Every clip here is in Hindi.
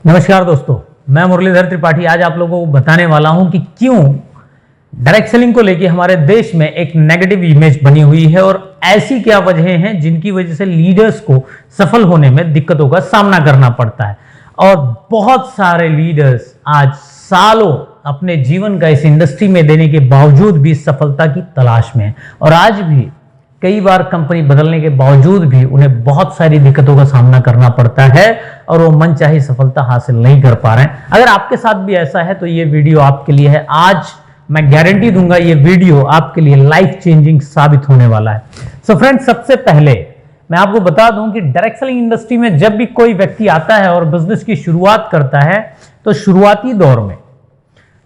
नमस्कार दोस्तों, मैं मुरलीधर त्रिपाठी आज आप लोगों को बताने वाला हूं कि क्यों डायरेक्ट सेलिंग को लेके हमारे देश में एक नेगेटिव इमेज बनी हुई है और ऐसी क्या वजहें हैं जिनकी वजह से लीडर्स को सफल होने में दिक्कतों का सामना करना पड़ता है। और बहुत सारे लीडर्स आज सालों अपने जीवन का इस इंडस्ट्री में देने के बावजूद भी सफलता की तलाश में है और आज भी कई बार कंपनी बदलने के बावजूद भी उन्हें बहुत सारी दिक्कतों का सामना करना पड़ता है और वो मनचाही सफलता हासिल नहीं कर पा रहे हैं। अगर आपके साथ भी ऐसा है तो ये वीडियो आपके लिए है। आज मैं गारंटी दूंगा ये वीडियो आपके लिए लाइफ चेंजिंग साबित होने वाला है। सो फ्रेंड्स, सबसे पहले मैं आपको बता दूं कि डायरेक्ट सेलिंग इंडस्ट्री में जब भी कोई व्यक्ति आता है और बिजनेस की शुरुआत करता है तो शुरुआती दौर में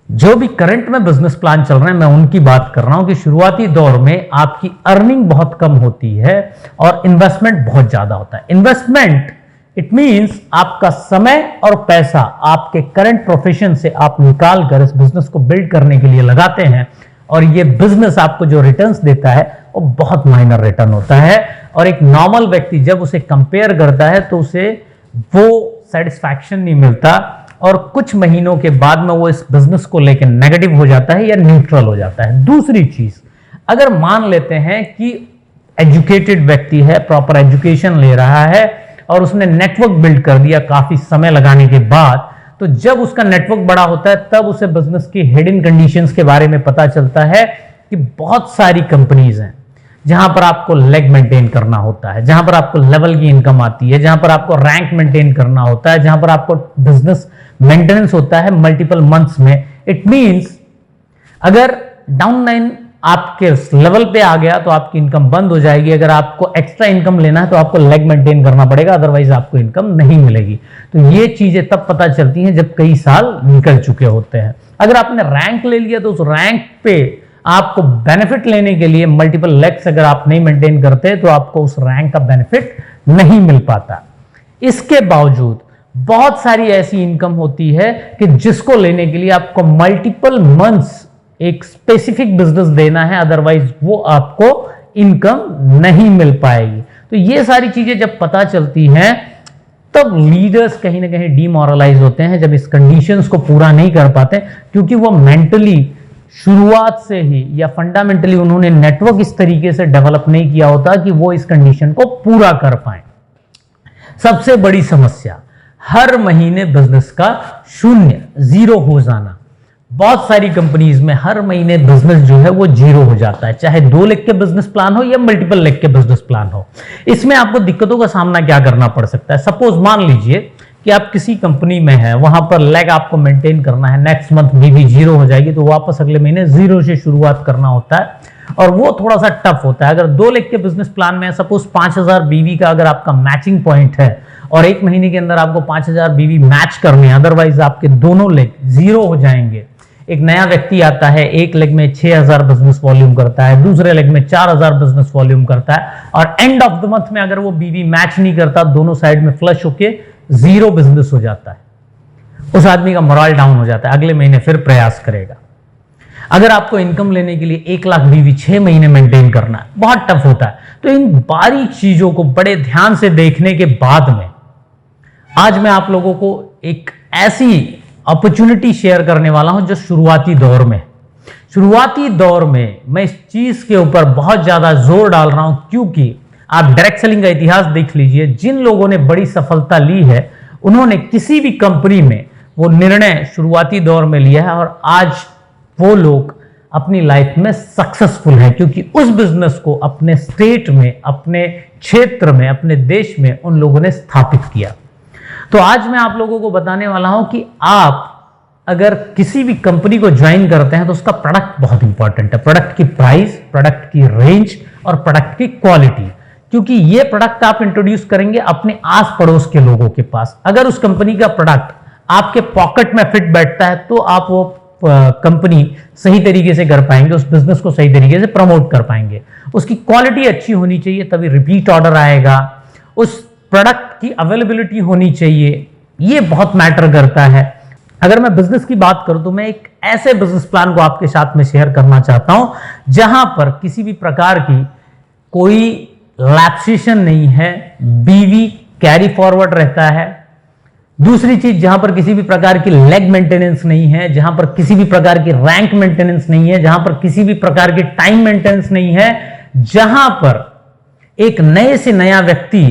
जो भी करंट में बिजनेस प्लान चल रहे हैं मैं उनकी बात कर रहा हूं कि शुरुआती दौर में आपकी अर्निंग बहुत कम होती है और इन्वेस्टमेंट बहुत ज्यादा होता है। इन्वेस्टमेंट इट मींस आपका समय और पैसा आपके करंट प्रोफेशन से आप निकाल कर इस बिजनेस को बिल्ड करने के लिए लगाते हैं और ये बिजनेस आपको जो रिटर्न्स देता है वो बहुत माइनर रिटर्न होता है और एक नॉर्मल व्यक्ति जब उसे कंपेयर करता है तो उसे वो सेटिस्फैक्शन नहीं मिलता और कुछ महीनों के बाद में वो इस बिजनेस को लेकर नेगेटिव हो जाता है या न्यूट्रल हो जाता है। दूसरी चीज, अगर मान लेते हैं कि एजुकेटेड व्यक्ति है, प्रॉपर एजुकेशन ले रहा है और उसने नेटवर्क बिल्ड कर दिया काफी समय लगाने के बाद, तो जब उसका नेटवर्क बड़ा होता है तब उसे बिजनेस की हिडन कंडीशंस के बारे में पता चलता है कि बहुत सारी कंपनीज हैं जहां पर आपको लेग मेंटेन करना होता है, जहां पर आपको लेवल की इनकम आती है, जहां पर आपको रैंक मेंटेन करना होता है, जहां पर आपको बिजनेस मेंटेनेंस होता है मल्टीपल मंथ्स में। इट मींस अगर डाउन लाइन आपके लेवल पे आ गया तो आपकी इनकम बंद हो जाएगी। अगर आपको एक्स्ट्रा इनकम लेना है तो आपको लेग मेंटेन करना पड़ेगा, अदरवाइज आपको इनकम नहीं मिलेगी। तो ये चीजें तब पता चलती हैं जब कई साल निकल चुके होते हैं। अगर आपने रैंक ले लिया तो उस रैंक पे आपको बेनिफिट लेने के लिए मल्टीपल लेग्स अगर आप नहीं मेंटेन करते तो आपको उस रैंक का बेनिफिट नहीं मिल पाता। इसके बावजूद बहुत सारी ऐसी इनकम होती है कि जिसको लेने के लिए आपको मल्टीपल मंथ्स एक स्पेसिफिक बिजनेस देना है, अदरवाइज वो आपको इनकम नहीं मिल पाएगी। तो ये सारी चीजें जब पता चलती हैं तब लीडर्स कहीं ना कहीं डीमोरलाइज होते हैं जब इस कंडीशंस को पूरा नहीं कर पाते, क्योंकि वो मेंटली शुरुआत से ही या फंडामेंटली उन्होंने नेटवर्क इस तरीके से डेवलप नहीं किया होता कि वो इस कंडीशन को पूरा कर पाए। सबसे बड़ी समस्या हर महीने बिजनेस का जीरो हो जाना। बहुत सारी कंपनीज में हर महीने बिजनेस जो है वो जीरो हो जाता है, चाहे 2 लाख के बिजनेस प्लान हो या मल्टीपल लाख के बिजनेस प्लान हो। इसमें आपको दिक्कतों का सामना क्या करना पड़ सकता है। सपोज मान लीजिए कि आप किसी कंपनी में हैं, वहां पर लेग आपको मेंटेन करना है, नेक्स्ट मंथ बीवी जीरो हो जाएगी तो वापस अगले महीने जीरो से शुरुआत करना होता है और वो थोड़ा सा टफ होता है। अगर 2 लाख के बिजनेस प्लान में सपोज 5000 बीवी का अगर आपका मैचिंग पॉइंट है और 1 महीने के अंदर आपको 5000 बीवी मैच करने हैं, अदरवाइज आपके दोनों लेग जीरो हो जाएंगे। एक नया व्यक्ति आता है, एक लेग में 6000 बिजनेस वॉल्यूम करता है, दूसरे लेग में 4000 बिजनेस वॉल्यूम करता है और एंड ऑफ द मंथ में अगर वो बीवी मैच नहीं करता, दोनों साइड में फ्लश होके जीरो बिजनेस हो जाता है, उस आदमी का मोरल डाउन हो जाता है, अगले महीने फिर प्रयास करेगा। अगर आपको इनकम लेने के लिए 1 लाख बीवी 6 महीने मेंटेन करना है, बहुत टफ होता है। तो इन बारीक चीजों को बड़े ध्यान से देखने के बाद में आज मैं आप लोगों को एक ऐसी अपॉर्चुनिटी शेयर करने वाला हूं जो शुरुआती दौर में मैं इस चीज के ऊपर बहुत ज्यादा जोर डाल रहा हूं, क्योंकि आप डायरेक्ट सेलिंग का इतिहास देख लीजिए। जिन लोगों ने बड़ी सफलता ली है उन्होंने किसी भी कंपनी में वो निर्णय शुरुआती दौर में लिया है और आज वो लोग अपनी लाइफ में सक्सेसफुल हैं, क्योंकि उस बिजनेस को अपने स्टेट में, अपने क्षेत्र में, अपने देश में उन लोगों ने स्थापित किया। तो आज मैं आप लोगों को बताने वाला हूं कि आप अगर किसी भी कंपनी को ज्वाइन करते हैं तो उसका प्रोडक्ट बहुत इंपॉर्टेंट है। प्रोडक्ट की प्राइस, प्रोडक्ट की रेंज और प्रोडक्ट की क्वालिटी, क्योंकि ये प्रोडक्ट आप इंट्रोड्यूस करेंगे अपने आस पड़ोस के लोगों के पास। अगर उस कंपनी का प्रोडक्ट आपके पॉकेट में फिट बैठता है तो आप वो कंपनी सही तरीके से कर पाएंगे, उस बिजनेस को सही तरीके से प्रमोट कर पाएंगे। उसकी क्वालिटी अच्छी होनी चाहिए तभी रिपीट ऑर्डर आएगा, उस प्रोडक्ट की अवेलेबिलिटी होनी चाहिए, ये बहुत मैटर करता है। अगर मैं बिजनेस की बात करूं तो मैं एक ऐसे बिजनेस प्लान को आपके साथ में शेयर करना चाहता हूं जहां पर किसी भी प्रकार की कोई लैप्सेशन नहीं है, बीवी कैरी फॉरवर्ड रहता है, दूसरी चीज, जहां पर किसी भी प्रकार की लेग मेंटेनेंस नहीं है, जहां पर किसी भी प्रकार की रैंक मेंटेनेंस नहीं है, जहां पर किसी भी प्रकार की टाइम मेंटेनेंस नहीं है, जहां पर एक नए से नया व्यक्ति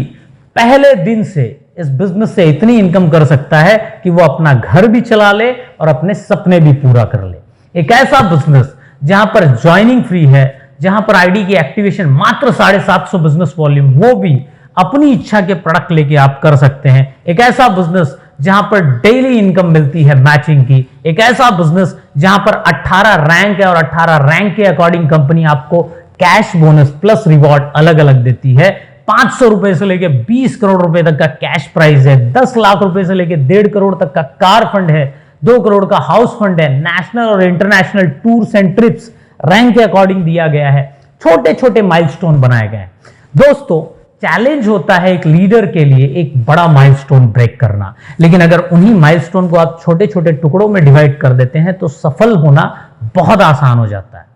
पहले दिन से इस बिजनेस से इतनी इनकम कर सकता है कि वो अपना घर भी चला ले और अपने सपने भी पूरा कर ले। एक ऐसा बिजनेस जहां पर ज्वाइनिंग फ्री है, जहां पर आईडी की एक्टिवेशन मात्र 750 बिजनेस वॉल्यूम, वो भी अपनी इच्छा के प्रोडक्ट लेके आप कर सकते हैं। एक ऐसा बिजनेस जहां पर डेली इनकम मिलती है मैचिंग की। एक ऐसा बिजनेस जहां पर 18 रैंक है और 18 रैंक के अकॉर्डिंग कंपनी आपको कैश बोनस प्लस रिवॉर्ड अलग अलग देती है। 500 रुपए से लेकर 20 करोड़ रुपए तक का कैश प्राइज है, 10 लाख रुपए से लेकर 1.5 करोड़ तक का कार फंड है, 2 करोड़ का हाउस फंड है, नेशनल और international tours and trips rank के अकॉर्डिंग दिया गया है। छोटे छोटे माइलस्टोन बनाए गए हैं। दोस्तों, चैलेंज होता है एक लीडर के लिए एक बड़ा माइलस्टोन ब्रेक करना, लेकिन अगर उन्हीं माइलस्टोन को आप छोटे छोटे टुकड़ों में डिवाइड कर देते हैं तो सफल होना बहुत आसान हो जाता है।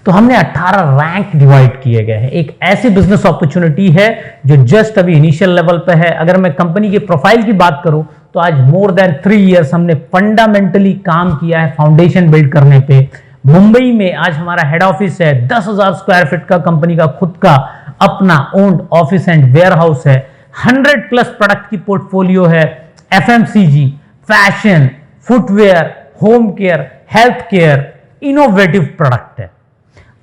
तो हमने 18 रैंक डिवाइड किए गए हैं। एक ऐसी बिजनेस अपॉर्चुनिटी है जो जस्ट अभी इनिशियल लेवल पे है। अगर मैं कंपनी की प्रोफाइल की बात करूं तो आज मोर देन 3 इयर्स हमने फंडामेंटली काम किया है फाउंडेशन बिल्ड करने पे। मुंबई में आज हमारा हेड ऑफिस है, 10,000 स्क्वायर फीट का कंपनी का खुद का अपना owned office and warehouse है, 100 प्लस प्रोडक्ट की पोर्टफोलियो है, FMCG, fashion, footwear, home care, health care, innovative product है।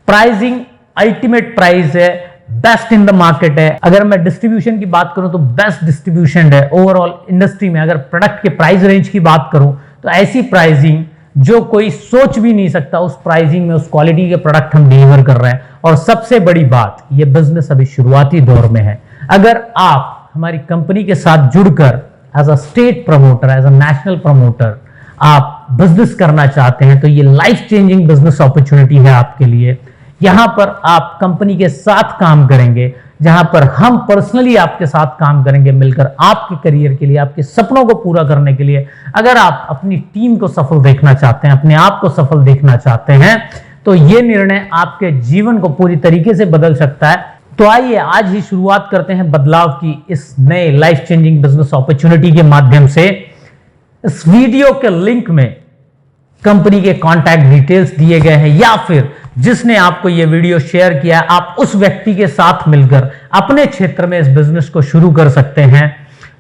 प्राइसिंग अल्टीमेट प्राइस है, बेस्ट इन द मार्केट है। अगर मैं डिस्ट्रीब्यूशन की बात करूं तो बेस्ट डिस्ट्रीब्यूशन है ओवरऑल इंडस्ट्री में। अगर प्रोडक्ट के प्राइस रेंज की बात करूं तो ऐसी प्राइसिंग जो कोई सोच भी नहीं सकता, उस प्राइसिंग में उस क्वालिटी के प्रोडक्ट हम डिलीवर कर रहे हैं। और सबसे बड़ी बात, ये बिजनेस अभी शुरुआती दौर में है। अगर आप हमारी कंपनी के साथ जुड़कर as a state promoter, as a national promoter आप बिजनेस करना चाहते हैं तो ये लाइफ चेंजिंग बिजनेस अपॉर्चुनिटी है आपके लिए। यहां पर आप कंपनी के साथ काम करेंगे, जहां पर हम पर्सनली आपके साथ काम करेंगे मिलकर आपके करियर के लिए, आपके सपनों को पूरा करने के लिए। अगर आप अपनी टीम को सफल देखना चाहते हैं, अपने आप को सफल देखना चाहते हैं, तो यह निर्णय आपके जीवन को पूरी तरीके से बदल सकता है। तो आइए आज ही शुरुआत करते हैं बदलाव की इस नए लाइफ चेंजिंग बिजनेस अपॉर्चुनिटी के माध्यम से। इस वीडियो के लिंक में कंपनी के कॉन्टैक्ट डिटेल्स दिए गए हैं, या फिर जिसने आपको यह वीडियो शेयर किया, आप उस व्यक्ति के साथ मिलकर अपने क्षेत्र में इस बिजनेस को शुरू कर सकते हैं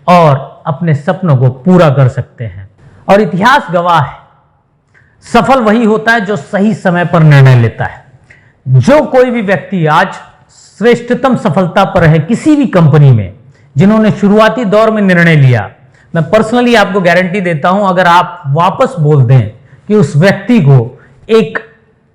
और अपने सपनों को पूरा कर सकते हैं। और इतिहास गवाह है, सफल वही होता है जो सही समय पर निर्णय लेता है। जो कोई भी व्यक्ति आज श्रेष्ठतम सफलता पर है किसी भी कंपनी में, जिन्होंने शुरुआती दौर में निर्णय लिया, मैं पर्सनली आपको गारंटी देता हूं, अगर आप वापस बोल दें कि उस व्यक्ति को एक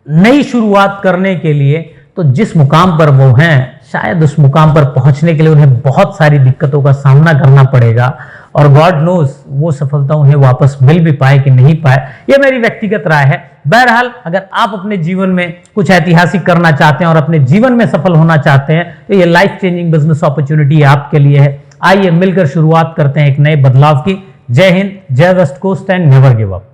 नई शुरुआत करने के लिए, तो जिस मुकाम पर वो हैं, शायद उस मुकाम पर पहुंचने के लिए उन्हें बहुत सारी दिक्कतों का सामना करना पड़ेगा। और गॉड नोज वो सफलता उन्हें वापस मिल भी पाए कि नहीं पाए, यह मेरी व्यक्तिगत राय है। बहरहाल, अगर आप अपने जीवन में कुछ ऐतिहासिक करना चाहते हैं और अपने जीवन में सफल होना चाहते हैं, तो ये लाइफ चेंजिंग बिजनेस अपॉर्चुनिटी आपके लिए है। आइए मिलकर शुरुआत करते हैं एक नए बदलाव की। Jai Hind, Jai west coast and never give up.